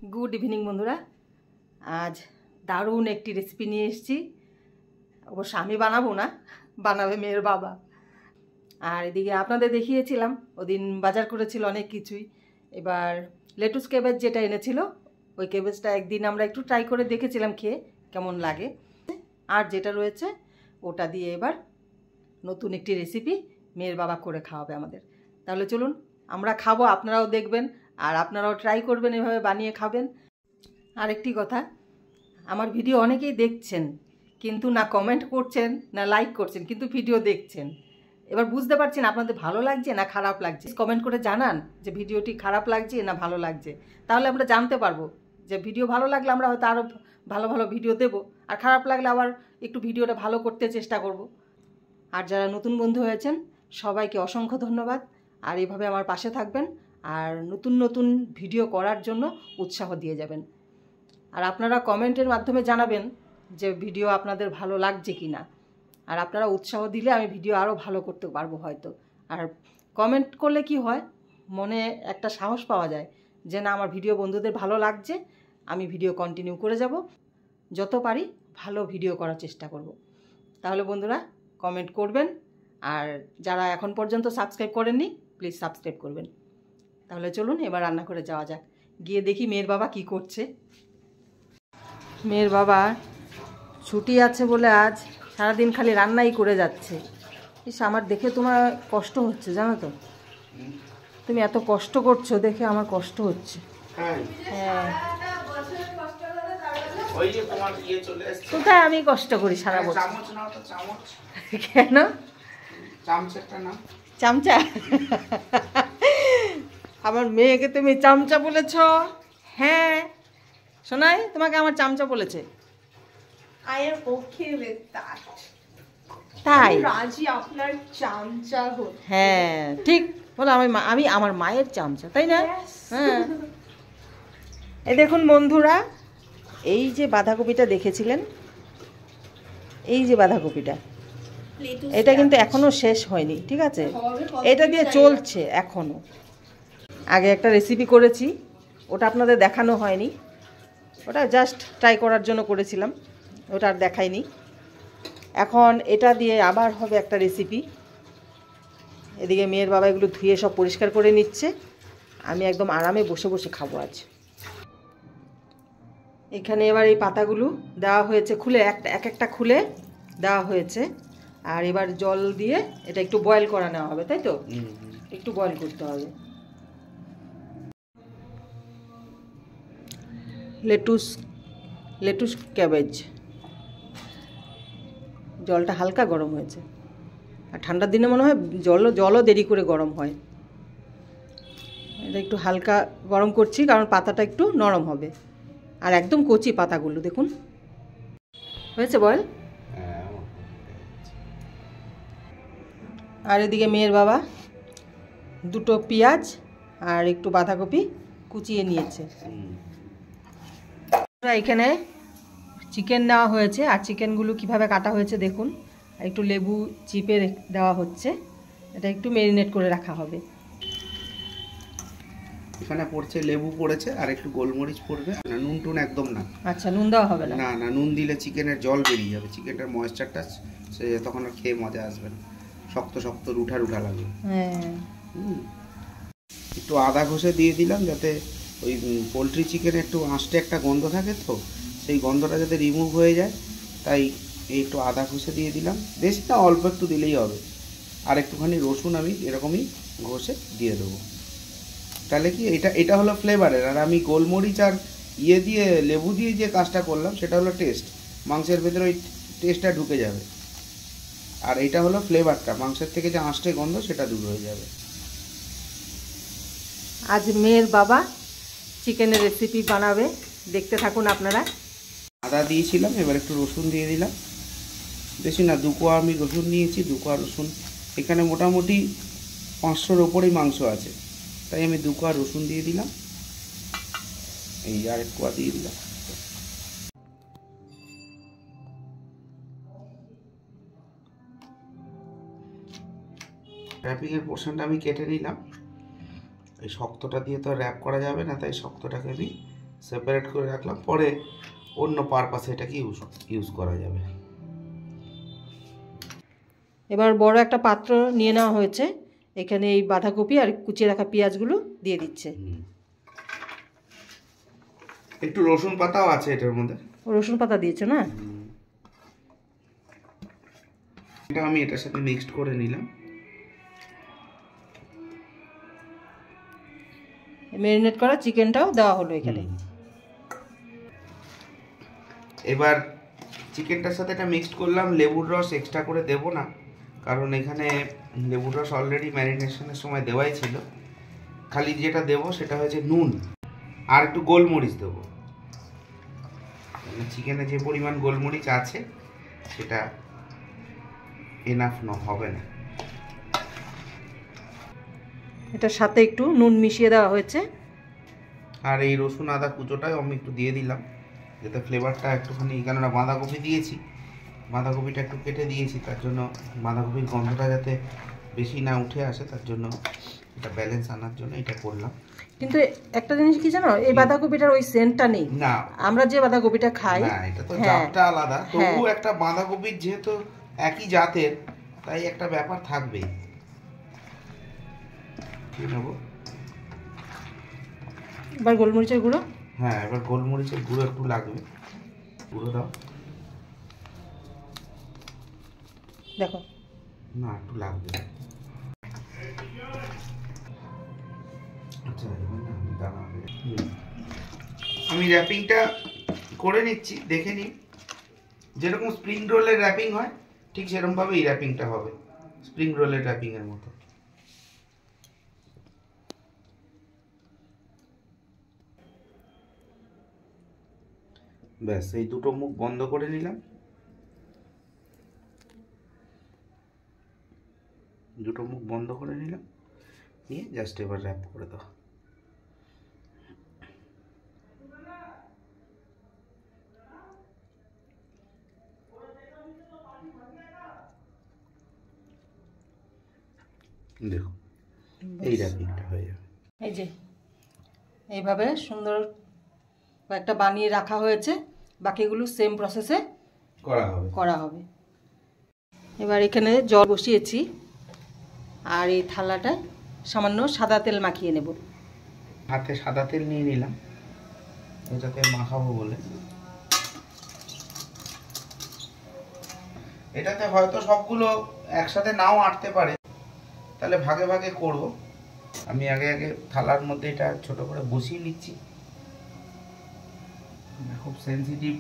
Good evening বন্ধুরা। আজ দারুণ একটি রেসিপি নিয়ে এসেছি। অবশ্য আমি বানাবো না, বানাবে মেয়ের বাবা। আর এদিকে আপনাদের দেখিয়েছিলাম ওদিন বাজার করেছিল অনেক কিছুই। এবার লেটুস ক্যাবেজ যেটা এনেছিল, ওই ক্যাবেজটা একদিন আমরা একটু ট্রাই করে দেখেছিলাম খেয়ে কেমন লাগে। আর যেটা রয়েছে ওটা দিয়ে এবার নতুন একটি রেসিপি মেয়ের বাবা করে খাওয়াবে আমাদের। তাহলে চলুন আমরা খাবো, আপনারাও দেখবেন আর আপনারাও ট্রাই করবেন, এভাবে বানিয়ে খাবেন। আর একটি কথা, আমার ভিডিও অনেকেই দেখছেন কিন্তু না কমেন্ট করছেন না লাইক করছেন, কিন্তু ভিডিও দেখছেন। এবার বুঝতে পারছেন আপনাদের ভালো লাগছে না খারাপ লাগছে। কমেন্ট করে জানান যে ভিডিওটি খারাপ লাগছে না ভালো লাগছে, তাহলে আমরা জানতে পারবো যে ভিডিও ভালো লাগলে আমরা হয়তো আরও ভালো ভালো ভিডিও দেবো, আর খারাপ লাগলে আবার একটু ভিডিওটা ভালো করতে চেষ্টা করব। আর যারা নতুন বন্ধু হয়েছেন সবাইকে অসংখ্য ধন্যবাদ। আর এইভাবে আমার পাশে থাকবেন আর নতুন নতুন ভিডিও করার জন্য উৎসাহ দিয়ে যাবেন। আর আপনারা কমেন্টের মাধ্যমে জানাবেন যে ভিডিও আপনাদের ভালো লাগছে কি না। আর আপনারা উৎসাহ দিলে আমি ভিডিও আরও ভালো করতে পারবো হয়তো। আর কমেন্ট করলে কি হয়, মনে একটা সাহস পাওয়া যায় যে না, আমার ভিডিও বন্ধুদের ভালো লাগছে, আমি ভিডিও কন্টিনিউ করে যাব, যত পারি ভালো ভিডিও করার চেষ্টা করব। তাহলে বন্ধুরা কমেন্ট করবেন, আর যারা এখন পর্যন্ত সাবস্ক্রাইব করেননি প্লিজ সাবস্ক্রাইব করবেন। তাহলে চলুন এবার রান্না করে যাওয়া যাক। গিয়ে দেখি মেয়ের বাবা কি করছে। মেয়ের বাবা ছুটি আছে বলে আজ সারাদিন খালি রান্নাই করে যাচ্ছে। ইস, আমার দেখে তোমার কষ্ট হচ্ছে জানো তো, তুমি এত কষ্ট করছো দেখে আমার কষ্ট হচ্ছে। হ্যাঁ, কোথায় আমি কষ্ট করি সারা বছর? কেন চামচা? আমার মেয়েকে তুমি চামচা বলেছ? হ্যাঁ শোনাই, তোমাকে আমার চামচা বলেছে। I am okay with that. তাই রাজি আপনার চামচা হতে। হ্যাঁ ঠিক বলো, আমি আমার মায়ের চামচা, তাই না? হ্যাঁ। এই দেখুন বন্ধুরা, এই যে বাঁধাকপিটা দেখেছিলেন, এই যে বাঁধাকপিটা, এটা কিন্তু এখনো শেষ হয়নি, ঠিক আছে? এটা দিয়ে চলছে এখনো। আগে একটা রেসিপি করেছি, ওটা আপনাদের দেখানো হয়নি, ওটা জাস্ট ট্রাই করার জন্য করেছিলাম, ওটা আর দেখাইনি। এখন এটা দিয়ে আবার হবে একটা রেসিপি। এদিকে মেয়ের বাবা এগুলো ধুয়ে সব পরিষ্কার করে নিচ্ছে, আমি একদম আরামে বসে বসে খাবো আজ। এখানে এবার এই পাতাগুলো দেওয়া হয়েছে, খুলে এক একটা খুলে দেওয়া হয়েছে। আর এবার জল দিয়ে এটা একটু বয়েল করা নেওয়া হবে, তাই তো? একটু বয়েল করতে হবে। লেটুস ক্যাবেজ, জলটা হালকা গরম হয়েছে। আর ঠান্ডার দিনে মনে হয় জলও দেরি করে গরম হয়। এটা একটু হালকা গরম করছি কারণ পাতাটা একটু নরম হবে। আর একদম কচি পাতাগুলো দেখুন, হয়েছে বয়েল। আর এদিকে মেয়ের বাবা দুটো পেঁয়াজ আর একটু বাঁধাকপি কুচিয়ে নিয়েছে। এখানে চিকেন নেওয়া হয়েছে, আর চিকেনগুলো কিভাবে কাটা হয়েছে দেখুন। একটু লেবু চিপে দেওয়া হচ্ছে, এটা একটু ম্যারিনেট করে রাখা হবে। এখানে পড়ছে লেবু পড়েছে আর একটু গোলমরিচ পড়বে, না নুন টুন একদম না। আচ্ছা, নুন দেওয়া হবে না? না না, নুন দিলে চিকেনের জল বেরিয়ে যাবে, চিকেনটার ময়েশ্চারটা সে তখন আর খেয়ে মজা আসবে না, শক্ত শক্ত রুঠা রুঠা লাগবে। হ্যাঁ, একটু আদা ঘষে দিয়ে দিলাম যাতে ওই পোলট্রি চিকেনে একটু আঁশটে একটা গন্ধ থাকে, তো সেই গন্ধটা যাতে রিমুভ হয়ে যায়, তাই একটু আদা ঘষে দিয়ে দিলাম। বেশি না, অল্প একটু দিলেই হবে। আর একটুখানি রসুন আমি এরকমই ঘষে দিয়ে দেবো। তাহলে কি এটা হলো ফ্লেভারের, আর আমি গোলমরিচ আর দিয়ে লেবু দিয়ে যে কাজটা করলাম সেটা হলো টেস্ট, মাংসের ভেতরে ওই টেস্টটা ঢুকে যাবে। আর এটা হলো ফ্লেভারটা, মাংসের থেকে যে আঁশটে গন্ধ সেটা দূর হয়ে যাবে। আজ মেয়ের বাবা চিকেনের রেসিপি বানাবে, দেখতে থাকুন আপনারা। আদা দিয়েছিলাম, এবার একটু রসুন দিয়ে দিলাম। বেশি না, 2 কোয়া আমি রসুন নিয়েছি, 2 কোয়া রসুন। এখানে মোটামুটি 500-র ওপরেই মাংস আছে, তাই আমি 2 কোয়া রসুন দিয়ে দিলাম। এই আর 1 কোয়া দিয়ে দিলাম। র্যাপিংয়ের পোর্শনটা আমি কেটে নিলাম। এই শক্তটা দিয়ে তো র্যাপ করা যাবে না, তাই শক্তটাকে আমি সেপারেট করে রাখলাম, পরে অন্য পারপাসে এটাকে ইউজ করা যাবে। এবার বড় একটা পাত্র নিয়ে নেওয়া হয়েছে, এখানে এই বাঁধাকপি আর কুচিয়ে রাখা পেঁয়াজগুলো দিয়ে দিচ্ছে। একটু রসুন পাতাও আছে এটার মধ্যে। রসুন পাতা দিয়েছে না? এটা আমি এটার সাথে মিক্সড করে নিলাম। ম্যারিনেট করা চিকেনটাও দেওয়া হলো এখানে। এবার চিকেনটার সাথে এটা মিক্সড করলাম। লেবুর রস এক্সট্রা করে দেব না, কারণ এখানে লেবুর রস অলরেডি ম্যারিনেশনের সময় দেওয়াই ছিল। খালি যেটা দেব সেটা হচ্ছে নুন আর একটু গোলমরিচ দেবো। চিকেনে যে পরিমাণ গোলমরিচ আছে সেটা এনাফ হবে না। এটার সাথে একটু নুন মিশিয়ে দেওয়া হয়েছে। আর এই রসুন আদা কুচোটাও আমি একটু দিয়ে দিলাম, যাতে ফ্লেভারটা একটুখানি, কেননা বাঁধাকপি দিয়েছি, বাঁধাকপিটা একটু কেটে দিয়েছি, তার জন্য বাঁধাকপির গন্ধটা যাতে বেশি না উঠে আসে, তার জন্য এটা ব্যালেন্স আনার জন্য এটা করলাম। কিন্তু একটা জিনিস কি জানো, এই বাঁধাকপিটার ওই সেন্টটা নেই। না, আমরা যে বাঁধাকপিটা খাই না, এটা তো জাতটা আলাদা, তবু একটা বাঁধাকপির যেহেতু একই জাতের, তাই একটা ব্যাপার থাকবেই। কি নেব? এবার গোলমরিচের গুঁড়ো। হ্যাঁ, এবার গোলমরিচের গুঁড়ো একটু লাগবে, গুঁড়ো দাও। দেখো, না একটু লাগবে। আচ্ছা, আমি র্যাপিংটা করে নিচ্ছি, দেখে নিই। যেরকম স্প্রিং রোলের র্যাপিং হয় ঠিক সেরকম ভাবে এই র্যাপিংটা হবে, স্প্রিং রোলের র্যাপিং এর মতো। ব্যাস, এই দুটো মুখ বন্ধ করে নিলাম, দুটো মুখ বন্ধ করে নিলাম, নিয়ে জাস্ট এবার র্যাপ করে দাও। দেখো, এই র্যাপিংটা হয়ে যাবে। এই যে এইভাবে সুন্দর কয়েকটা বানিয়ে রাখা হয়েছে, বাকিগুলো সেম প্রসেসে করা হবে। এবার এখানে জল বসিয়েছি, আর এই থালাটায় সামান্য সাদা তেল মাখিয়ে নেব। হাতে সাদা তেল নিয়ে নিলাম, এটাতে মাখাবো বলে। এটাতে হয়তো সবগুলো একসাথে নাও আটতে পারে, তাহলে ভাগে ভাগে করব। আমি আগে থালার মধ্যে এটা ছোট করে বসিয়ে নিচ্ছি। খুব সেনসিটিভ,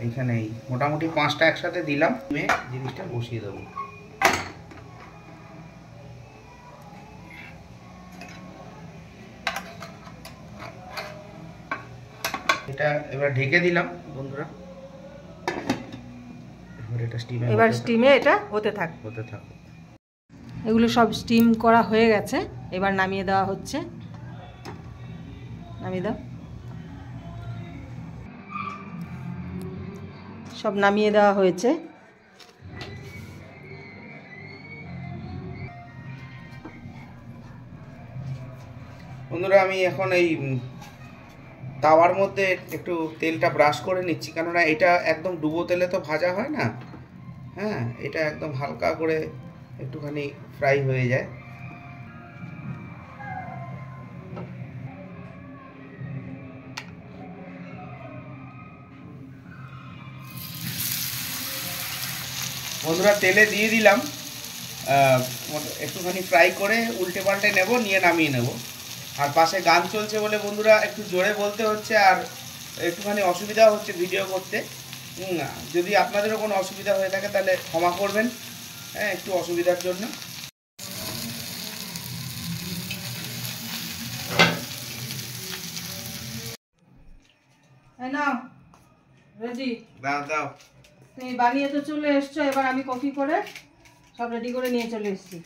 এইখানে মোটামুটি 5টা একসাথে দিলাম, জিনিসটা বসিয়ে দেবো। এটা এবার ঢেকে দিলাম বন্ধুরা। এবার স্টিমে এটা হতে থাক। এগুলো সব স্টিম করা হয়ে গেছে, এবার নামিয়ে দেওয়া হচ্ছে। নামিয়ে দাও, সব নামিয়ে দেওয়া হয়েছে। বন্ধুরা, আমি এখন এই তাওয়ার মধ্যে একটু তেলটা ব্রাশ করে নিচ্ছি, কেননা এটা একদম ডুবো তেলে তো ভাজা হয় না। হ্যাঁ, এটা একদম হালকা করে একটুখানি ফ্রাই হয়ে যায়। বন্ধুরা, তেলে দিয়ে দিলাম, একটুখানি ফ্রাই করে উল্টে পাল্টে নেব, নিয়ে নামিয়ে নেব। আর পাশে গান চলছে বলে বন্ধুরা একটু জোরে বলতে হচ্ছে, আর একটুখানি অসুবিধা হচ্ছে ভিডিও করতে। যদি আপনাদেরও কোনো অসুবিধা হয়ে থাকে তাহলে ক্ষমা করবেন, হ্যাঁ, একটু অসুবিধার জন্য। নাও রেডি, দাও। তুমি বানিয়ে তো চলে এসছো, এবার আমি কফি করে সব রেডি করে নিয়ে চলে এসেছি।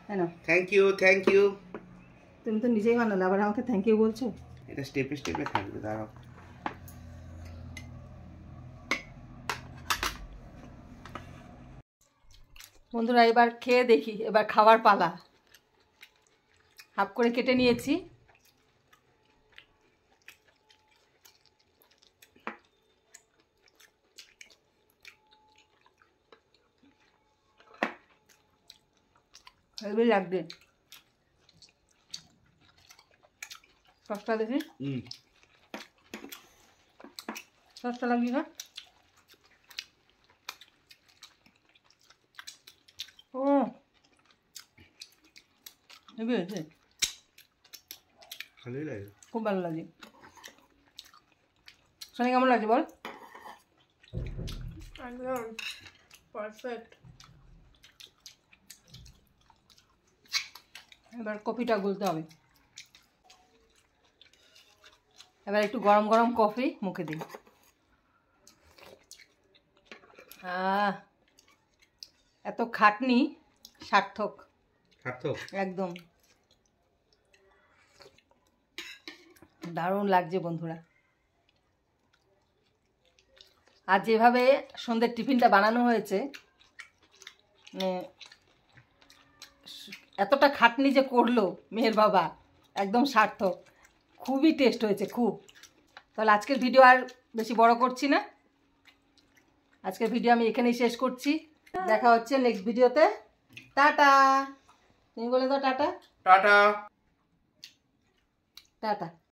হ্যাঁ, থ্যাংক ইউ। তুমি তো নিজেই বানালে, আবার আমাকে থ্যাংক ইউ বলছো। এটা স্টেপে থাকবে, দাঁড়াও। বন্ধুরা এবার খেয়ে দেখি, এবার খাবার পালা। হাফ করে কেটে নিয়েছি। হেভি লাগবে। সসটা দেখি, সসটা লাগবে না? ও হেভি হয়েছে, ভালোই লাগে, খুব ভালো লাগে। সোনি কেমন লাগছে বল? একদম পারফেক্ট। এবার কফিটা গুলতে হবে। এবার একটু গরম গরম কফি মুখে দিই। এত খাটনি সার্থক, সার্থক একদম দারুণ লাগছে বন্ধুরা। আর যেভাবে সন্ধ্যের টিফিনটা বানানো হয়েছে, মানে এতটা খাটনি যে করলো মেয়ের বাবা, একদম সার্থক। খুবই টেস্ট হয়েছে, খুব। তাহলে আজকের ভিডিও আর বেশি বড় করছি না, আজকের ভিডিও আমি এখানেই শেষ করছি। দেখা হচ্ছে নেক্সট ভিডিওতে। টাটা। তুমি বলে দাও টাটা। টাটা। টাটা।